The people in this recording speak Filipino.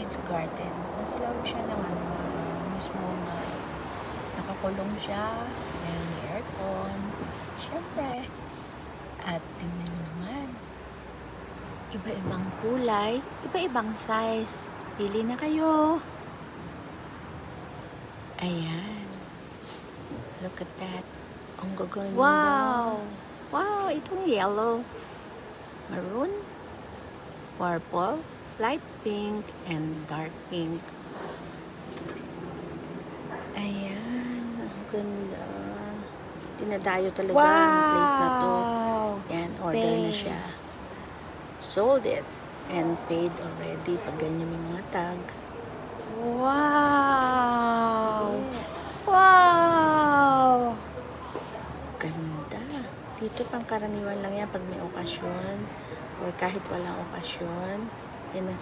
Kids Garden. Nasa loob siya ng mismo na nakakulong siya. Ayan, may aircon. Siyempre. At tingnan nyo naman. Iba-ibang kulay, iba-ibang size. Pili na kayo. Ayan. Look at that. Ang gaganda. Wow! Wow! Itong yellow, maroon, purple, light pink, and dark pink. Ayan. Ang ganda. Tinadayo talaga ang place na to. Ayan, order na siya. Sold it and paid already pag ganyan yung mga tag. Wow! Yes. Wow! Ganda. Dito pang karaniwan lang yan pag may okasyon or kahit walang okasyon. Yan ang